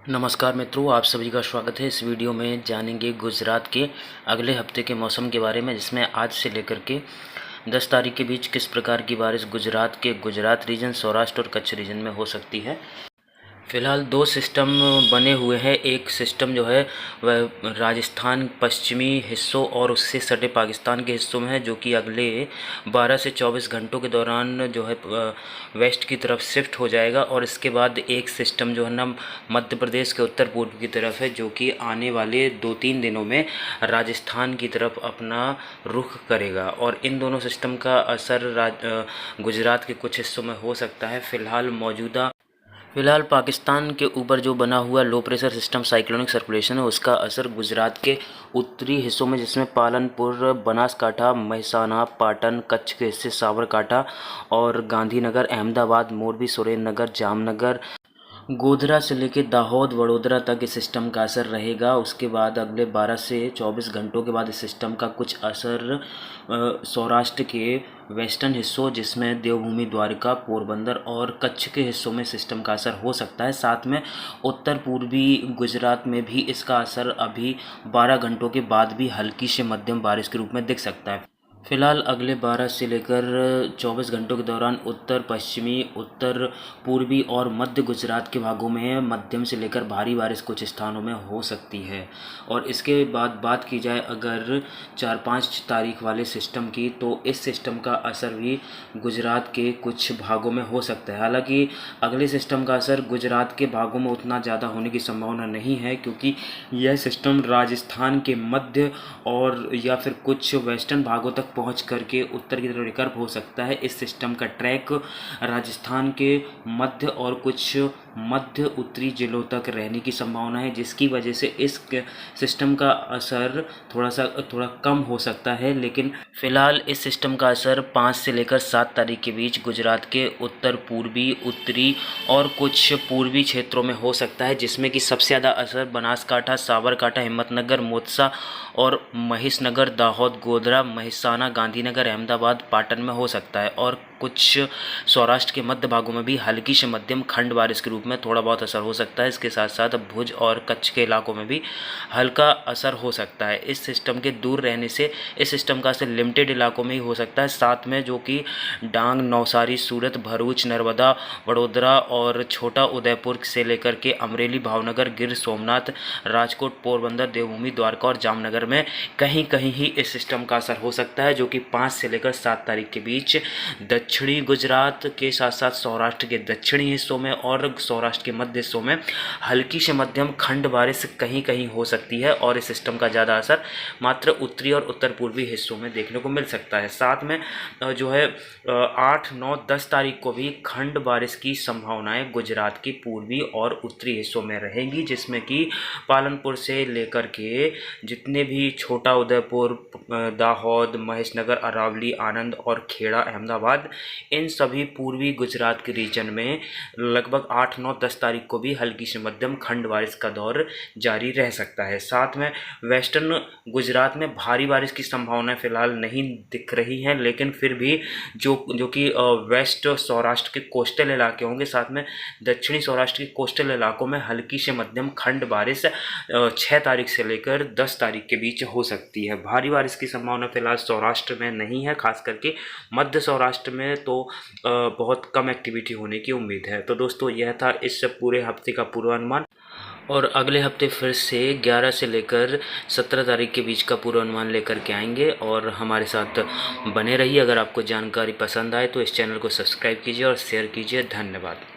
नमस्कार मित्रों, आप सभी का स्वागत है। इस वीडियो में जानेंगे गुजरात के अगले हफ्ते के मौसम के बारे में, जिसमें आज से लेकर के 10 तारीख के बीच किस प्रकार की बारिश गुजरात के गुजरात रीजन, सौराष्ट्र और कच्छ रीजन में हो सकती है। फ़िलहाल दो सिस्टम बने हुए हैं। एक सिस्टम जो है वह राजस्थान पश्चिमी हिस्सों और उससे सटे पाकिस्तान के हिस्सों में है, जो कि अगले 12 से 24 घंटों के दौरान जो है वेस्ट की तरफ शिफ्ट हो जाएगा। और इसके बाद एक सिस्टम जो है ना मध्य प्रदेश के उत्तर पूर्व की तरफ है, जो कि आने वाले 2-3 दिनों में राजस्थान की तरफ अपना रुख करेगा। और इन दोनों सिस्टम का असर गुजरात के कुछ हिस्सों में हो सकता है। फ़िलहाल पाकिस्तान के ऊपर जो बना हुआ low pressure system cyclonic circulation है, उसका असर गुजरात के उत्तरी हिस्सों में, जिसमें पालनपुर, बनासकांठा, मेहसाना, पाटन, कच्छ के हिस्से, साबरकांठा और गांधीनगर, अहमदाबाद, मोरबी, सुरेंद्रनगर, जामनगर, गोधरा से लेकर दाहोद, वडोदरा तक इस सिस्टम का असर रहेगा। उसके बाद अगले 12 से 24 घंटों के बाद इस सिस्टम का कुछ असर सौराष्ट्र के वेस्टर्न हिस्सों, जिसमें देवभूमि, द्वारका, पोरबंदर और कच्छ के हिस्सों में सिस्टम का असर हो सकता है। साथ में उत्तर पूर्वी गुजरात में भी इसका असर अभी 12 घंटों के बाद भी हल्की से मध्यम बारिश के रूप में दिख सकता है। फ़िलहाल अगले 12 से लेकर 24 घंटों के दौरान उत्तर पश्चिमी, उत्तर पूर्वी और मध्य गुजरात के भागों में मध्यम से लेकर भारी बारिश कुछ स्थानों में हो सकती है। और इसके बाद बात की जाए अगर 4-5 तारीख वाले सिस्टम की, तो इस सिस्टम का असर भी गुजरात के कुछ भागों में हो सकता है। हालांकि अगले सिस्टम का असर गुजरात के भागों में उतना ज़्यादा होने की संभावना नहीं है, क्योंकि यह सिस्टम राजस्थान के मध्य और या फिर कुछ वेस्टर्न भागों तक पहुंच करके उत्तर की तरफ रिकर्व हो सकता है। इस सिस्टम का ट्रैक राजस्थान के मध्य और कुछ मध्य उत्तरी जिलों तक रहने की संभावना है, जिसकी वजह से इस सिस्टम का असर थोड़ा कम हो सकता है। लेकिन फ़िलहाल इस सिस्टम का असर 5 से लेकर 7 तारीख के बीच गुजरात के उत्तर पूर्वी, उत्तरी और कुछ पूर्वी क्षेत्रों में हो सकता है, जिसमें कि सबसे ज़्यादा असर बनासकांठा, साबरकांठा, हिम्मतनगर, मोत्सा और महेशनगर, दाहोद, गोधरा, मेहसाना, गांधीनगर, अहमदाबाद, पाटन में हो सकता है। और कुछ सौराष्ट्र के मध्य भागों में भी हल्की से मध्यम खंड बारिश के रूप में थोड़ा बहुत असर हो सकता है। इसके साथ साथ भुज और कच्छ के इलाकों में भी हल्का असर हो सकता है। इस सिस्टम के दूर रहने से इस सिस्टम का असर लिमिटेड इलाकों में ही हो सकता है। साथ में जो कि डांग, नवसारी, सूरत, भरूच, नर्मदा, वडोदरा और छोटा उदयपुर से लेकर के अमरेली, भावनगर, गिर सोमनाथ, राजकोट, पोरबंदर, देवभूमि, द्वारका और जामनगर में कहीं कहीं ही इस सिस्टम का असर हो सकता है, जो कि 5 से लेकर 7 तारीख के बीच दक्षिणी गुजरात के साथ साथ सौराष्ट्र के दक्षिणी हिस्सों में और सौराष्ट्र के मध्य हिस्सों में हल्की से मध्यम खंड बारिश कहीं कहीं हो सकती है। और इस सिस्टम का ज़्यादा असर मात्र उत्तरी और उत्तर पूर्वी हिस्सों में देखने को मिल सकता है। साथ में जो है 8, 9, 10 तारीख को भी खंड बारिश की संभावनाएं गुजरात के पूर्वी और उत्तरी हिस्सों में रहेंगी, जिसमें कि पालनपुर से लेकर के जितने भी छोटा उदयपुर, दाहोद, महेशनगर, अरावली, आनंद और खेड़ा, अहमदाबाद, इन सभी पूर्वी गुजरात के रीजन में लगभग 8, 9, 10 तारीख को भी हल्की से मध्यम खंड बारिश का दौर जारी रह सकता है। साथ में वेस्टर्न गुजरात में भारी बारिश की संभावना फिलहाल नहीं दिख रही है, लेकिन फिर भी जो कि वेस्ट सौराष्ट्र के कोस्टल इलाके होंगे, साथ में दक्षिणी सौराष्ट्र के कोस्टल इलाकों में हल्की से मध्यम खंड बारिश 6 तारीख से लेकर 10 तारीख के बीच हो सकती है। भारी बारिश की संभावना फिलहाल सौराष्ट्र में नहीं है, खास करके मध्य सौराष्ट्र में तो बहुत कम एक्टिविटी होने की उम्मीद है। तो दोस्तों, यह था इस पूरे हफ्ते का पूर्वानुमान। और अगले हफ्ते फिर से 11 से लेकर 17 तारीख के बीच का पूर्वानुमान लेकर के आएंगे, और हमारे साथ बने रहिए। अगर आपको जानकारी पसंद आए तो इस चैनल को सब्सक्राइब कीजिए और शेयर कीजिए। धन्यवाद।